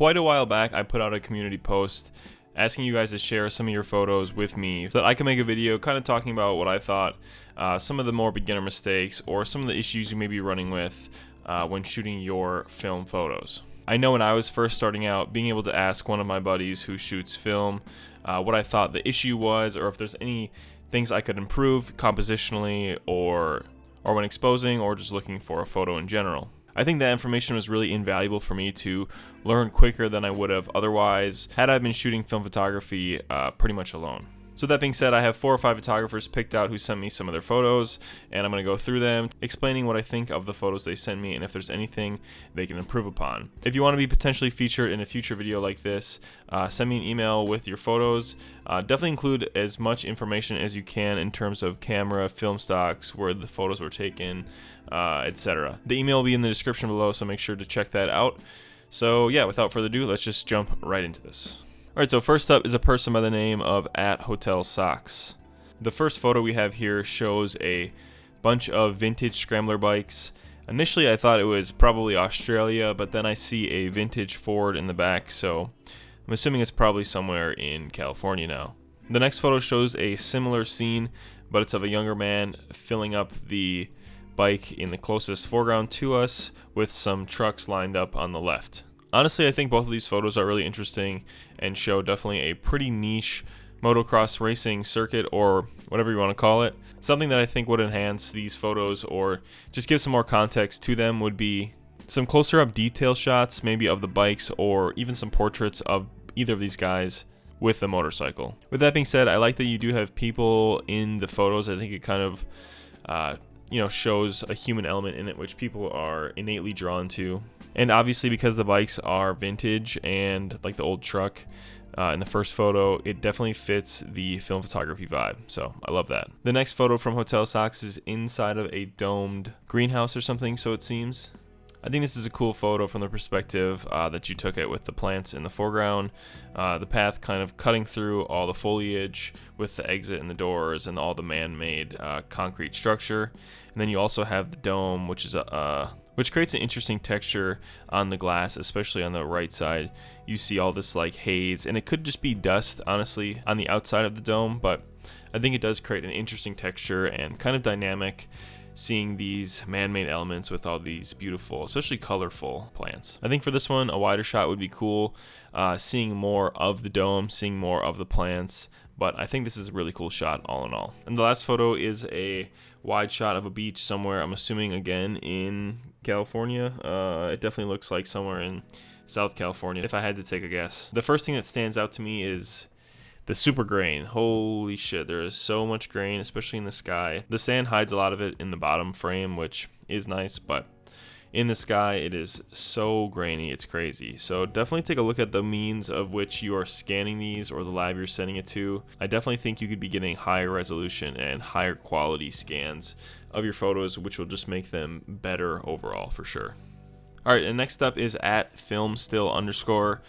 Quite a while back, I put out a community post asking you guys to share some of your photos with me so that I can make a video kind of talking about what I thought, some of the more beginner mistakes or some of the issues you may be running with when shooting your film photos. I know when I was first starting out, being able to ask one of my buddies who shoots film what I thought the issue was, or if there's any things I could improve compositionally or when exposing, or just looking for a photo in general. I think that information was really invaluable for me to learn quicker than I would have otherwise had I been shooting film photography pretty much alone. So that being said, I have 4 or 5 photographers picked out who sent me some of their photos, and I'm going to go through them, explaining what I think of the photos they sent me and if there's anything they can improve upon. If you want to be potentially featured in a future video like this, send me an email with your photos. Definitely include as much information as you can in terms of camera, film stocks, where the photos were taken, etc. The email will be in the description below, so make sure to check that out. So yeah, without further ado, let's just jump right into this. Alright, so first up is a person by the name of @HotelSocks. The first photo we have here shows a bunch of vintage scrambler bikes. Initially I thought it was probably Australia, but then I see a vintage Ford in the back, so I'm assuming it's probably somewhere in California now. The next photo shows a similar scene, but it's of a younger man filling up the bike in the closest foreground to us with some trucks lined up on the left. Honestly, I think both of these photos are really interesting and show definitely a pretty niche motocross racing circuit, or whatever you want to call it. Something that I think would enhance these photos or just give some more context to them would be some closer up detail shots, maybe of the bikes, or even some portraits of either of these guys with the motorcycle. With that being said, I like that you do have people in the photos. I think it kind of shows a human element in it, which people are innately drawn to. And obviously, because the bikes are vintage and like the old truck in the first photo, it definitely fits the film photography vibe. So I love that. The next photo from HotelSocks is inside of a domed greenhouse or something, so it seems. I think this is a cool photo from the perspective that you took it, with the plants in the foreground, the path kind of cutting through all the foliage with the exit and the doors and all the man-made concrete structure. And then you also have the dome, which creates an interesting texture on the glass, especially on the right side. You see all this like haze, and it could just be dust, honestly, on the outside of the dome, but I think it does create an interesting texture and kind of dynamic, seeing these man-made elements with all these beautiful, especially colorful plants. I think for this one, a wider shot would be cool, seeing more of the dome, seeing more of the plants, but I think this is a really cool shot all in all. And the last photo is a wide shot of a beach somewhere, I'm assuming again in California. It definitely looks like somewhere in South California, if I had to take a guess. The first thing that stands out to me is the super grain. Holy shit, there is so much grain, especially in the sky. The sand hides a lot of it in the bottom frame, which is nice, but in the sky it is so grainy, it's crazy. So definitely take a look at the means of which you are scanning these, or the lab you're sending it to. I definitely think you could be getting higher resolution and higher quality scans of your photos, which will just make them better overall for sure. Alright, and next up is @filmstill_.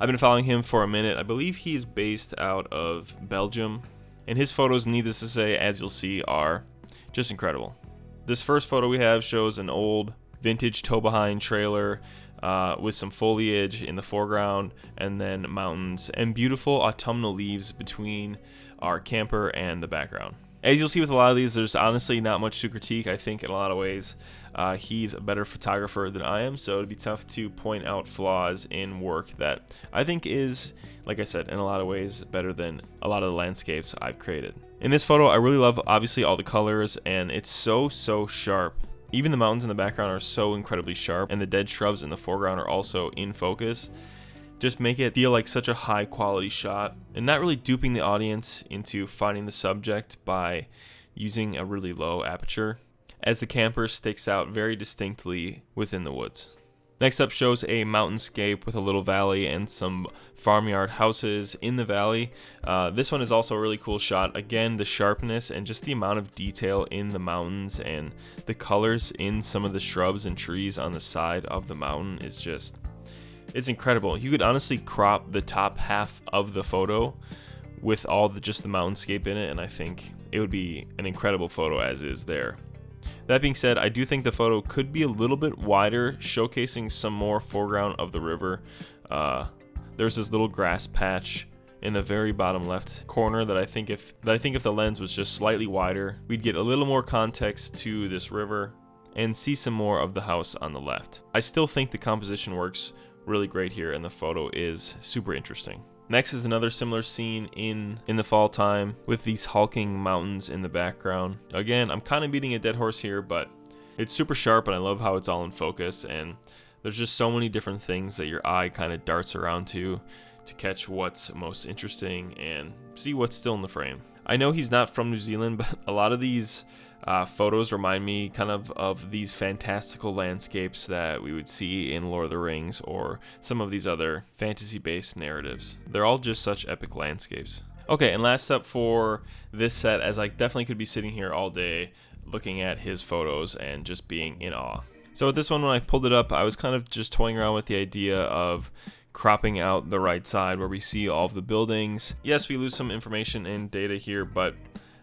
I've been following him for a minute. I believe he's based out of Belgium, and his photos, needless to say, as you'll see, are just incredible. This first photo we have shows an old vintage tow-behind trailer with some foliage in the foreground, and then mountains and beautiful autumnal leaves between our camper and the background. As you'll see with a lot of these, there's honestly not much to critique. I think in a lot of ways he's a better photographer than I am, so it'd be tough to point out flaws in work that I think is, like I said, in a lot of ways better than a lot of the landscapes I've created. In this photo, I really love obviously all the colors, and it's so sharp. Even the mountains in the background are so incredibly sharp, and the dead shrubs in the foreground are also in focus. Just make it feel like such a high quality shot, and not really duping the audience into finding the subject by using a really low aperture, as the camper sticks out very distinctly within the woods. Next up shows a mountainscape with a little valley and some farmyard houses in the valley. This one is also a really cool shot. Again, the sharpness and just the amount of detail in the mountains and the colors in some of the shrubs and trees on the side of the mountain is just, it's incredible. You could honestly crop the top half of the photo with all just the mountainscape in it, and I think it would be an incredible photo as is there. That being said, I do think the photo could be a little bit wider, showcasing some more foreground of the river. there's this little grass patch in the very bottom left corner that I think if the lens was just slightly wider, we'd get a little more context to this river and see some more of the house on the left. I still think the composition works really great here, and the photo is super interesting. Next is another similar scene in the fall time with these hulking mountains in the background. Again, I'm kind of beating a dead horse here, but it's super sharp and I love how it's all in focus, and there's just so many different things that your eye kind of darts around to catch what's most interesting and see what's still in the frame. I know he's not from New Zealand, but a lot of these photos remind me kind of these fantastical landscapes that we would see in Lord of the Rings or some of these other fantasy-based narratives. They're all just such epic landscapes. Okay, and last up for this set, as I definitely could be sitting here all day looking at his photos and just being in awe. So with this one, when I pulled it up, I was kind of just toying around with the idea of cropping out the right side where we see all of the buildings. Yes, we lose some information and data here, but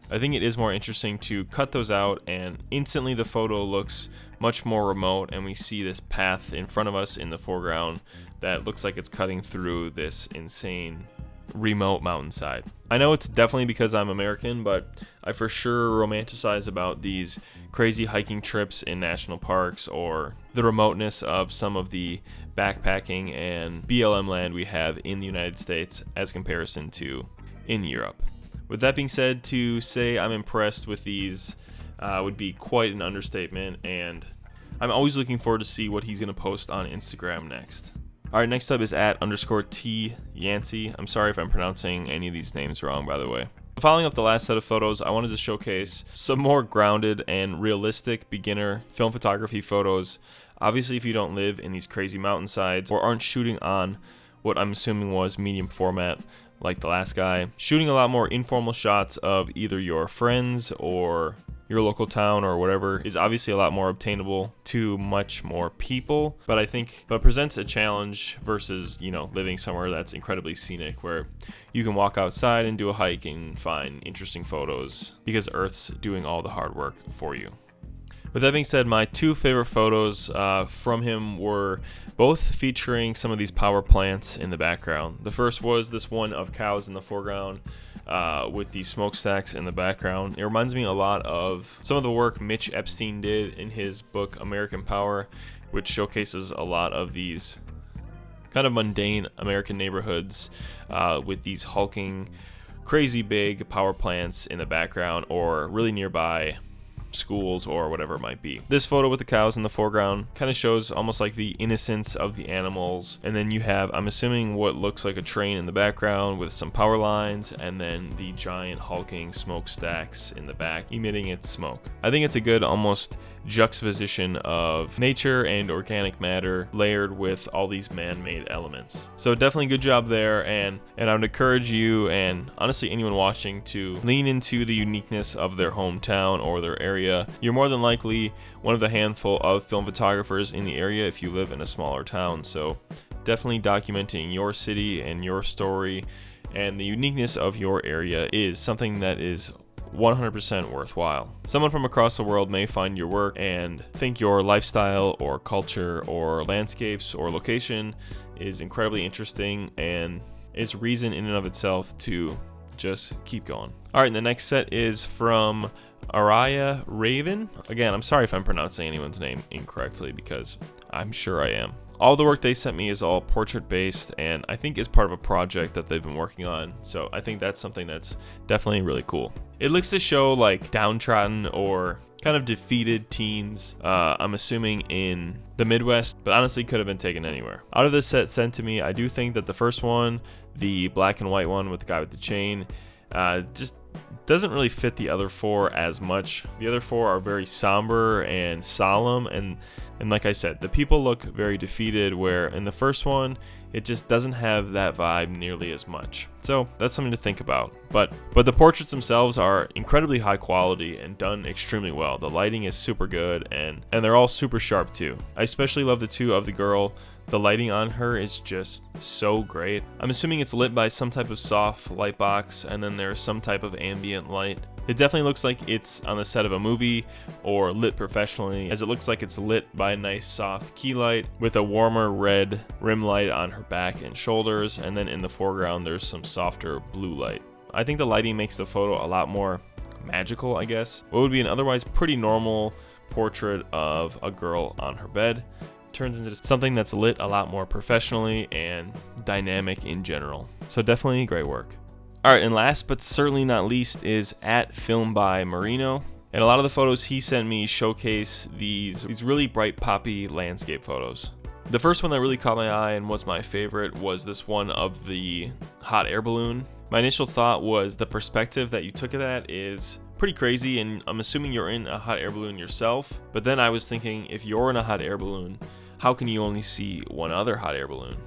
I think it is more interesting to cut those out, and instantly the photo looks much more remote, and we see this path in front of us in the foreground that looks like it's cutting through this insane remote mountainside. I know it's definitely because I'm American, but I for sure romanticize about these crazy hiking trips in national parks or the remoteness of some of the backpacking and BLM land we have in the United States as comparison to in Europe. With that being said, to say I'm impressed with these would be quite an understatement, and I'm always looking forward to see what he's going to post on Instagram next. Alright, next up is @_T Yancey. I'm sorry if I'm pronouncing any of these names wrong, by the way. Following up the last set of photos, I wanted to showcase some more grounded and realistic beginner film photography photos. Obviously, if you don't live in these crazy mountainsides or aren't shooting on what I'm assuming was medium format like the last guy, shooting a lot more informal shots of either your friends or your local town or whatever is obviously a lot more obtainable to much more people, but presents a challenge versus, living somewhere that's incredibly scenic where you can walk outside and do a hike and find interesting photos because Earth's doing all the hard work for you. With that being said, my two favorite photos from him were both featuring some of these power plants in the background. The first was this one of cows in the foreground with these smokestacks in the background. It reminds me a lot of some of the work Mitch Epstein did in his book American Power, which showcases a lot of these kind of mundane American neighborhoods with these hulking, crazy big power plants in the background or really nearby schools or whatever it might be. This photo with the cows in the foreground kind of shows almost like the innocence of the animals, and then you have, I'm assuming, what looks like a train in the background with some power lines, and then the giant hulking smokestacks in the back emitting its smoke. I think it's a good almost juxtaposition of nature and organic matter layered with all these man-made elements. So definitely good job there, and I would encourage you and honestly anyone watching to lean into the uniqueness of their hometown or their area. You're more than likely one of the handful of film photographers in the area if you live in a smaller town, so definitely documenting your city and your story and the uniqueness of your area is something that is 100% worthwhile. Someone from across the world may find your work and think your lifestyle or culture or landscapes or location is incredibly interesting and is reason in and of itself to just keep going. Alright, and the next set is from Araya Raven. Again, I'm sorry if I'm pronouncing anyone's name incorrectly because I'm sure I am. All the work they sent me is all portrait based and I think is part of a project that they've been working on. So I think that's something that's definitely really cool. It looks to show like downtrodden or kind of defeated teens, I'm assuming in the Midwest, but honestly could have been taken anywhere. Out of this set sent to me, I do think that the first one, the black and white one with the guy with the chain, just doesn't really fit the other four as much. The other four are very somber and solemn, and like I said, the people look very defeated, where in the first one it just doesn't have that vibe nearly as much. So that's something to think about. But the portraits themselves are incredibly high quality and done extremely well. The lighting is super good and they're all super sharp too. I especially love the two of the girl. The lighting on her is just so great. I'm assuming it's lit by some type of soft light box and then there's some type of ambient light It definitely looks like it's on the set of a movie or lit professionally, as it looks like it's lit by a nice soft key light with a warmer red rim light on her back and shoulders, and then in the foreground there's some softer blue light. I think the lighting makes the photo a lot more magical, I guess. What would be an otherwise pretty normal portrait of a girl on her bed turns into something that's lit a lot more professionally and dynamic in general. So definitely great work. Alright, and last but certainly not least is at Film by Marino. And a lot of the photos he sent me showcase these really bright poppy landscape photos. The first one that really caught my eye and was my favorite was this one of the hot air balloon. My initial thought was the perspective that you took of that is pretty crazy, and I'm assuming you're in a hot air balloon yourself. But then I was thinking, if you're in a hot air balloon, how can you only see one other hot air balloon?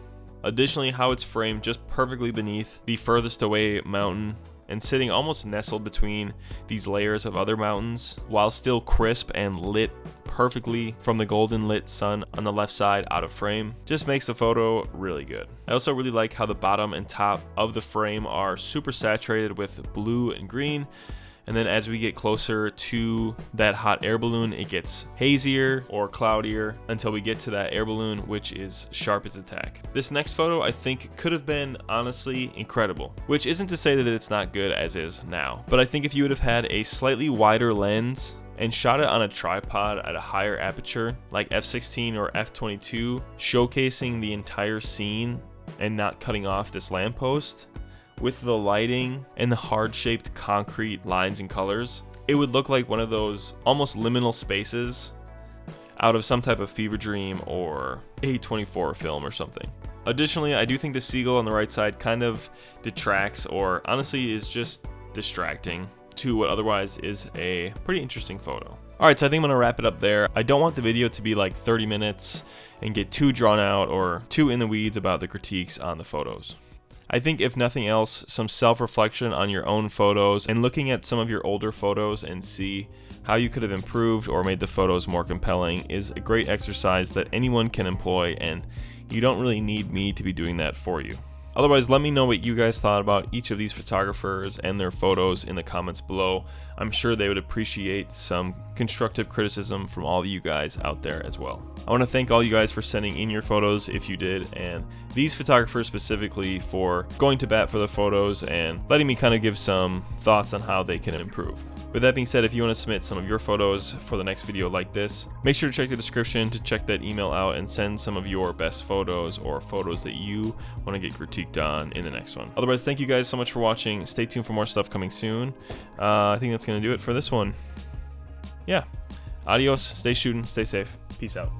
Additionally, how it's framed just perfectly beneath the furthest away mountain and sitting almost nestled between these layers of other mountains while still crisp and lit perfectly from the golden lit sun on the left side out of frame just makes the photo really good. I also really like how the bottom and top of the frame are super saturated with blue and green. And then as we get closer to that hot air balloon, it gets hazier or cloudier until we get to that air balloon, which is sharp as a tack. This next photo I think could have been honestly incredible, which isn't to say that it's not good as is now. But I think if you would have had a slightly wider lens and shot it on a tripod at a higher aperture, like f/16 or f/22, showcasing the entire scene and not cutting off this lamppost, with the lighting and the hard-shaped concrete lines and colors, it would look like one of those almost liminal spaces out of some type of fever dream or A24 film or something. Additionally, I do think the seagull on the right side kind of detracts, or honestly is just distracting to what otherwise is a pretty interesting photo. Alright, so I think I'm going to wrap it up there. I don't want the video to be like 30 minutes and get too drawn out or too in the weeds about the critiques on the photos. I think if nothing else, some self-reflection on your own photos and looking at some of your older photos and see how you could have improved or made the photos more compelling is a great exercise that anyone can employ, and you don't really need me to be doing that for you. Otherwise, let me know what you guys thought about each of these photographers and their photos in the comments below. I'm sure they would appreciate some constructive criticism from all of you guys out there as well. I want to thank all you guys for sending in your photos if you did, and these photographers specifically for going to bat for the photos and letting me kind of give some thoughts on how they can improve. With that being said, if you want to submit some of your photos for the next video like this, make sure to check the description to check that email out and send some of your best photos or photos that you want to get critiqued on in the next one. Otherwise, thank you guys so much for watching. Stay tuned for more stuff coming soon. I think that's going to do it for this one. Yeah. Adios. Stay shooting. Stay safe. Peace out.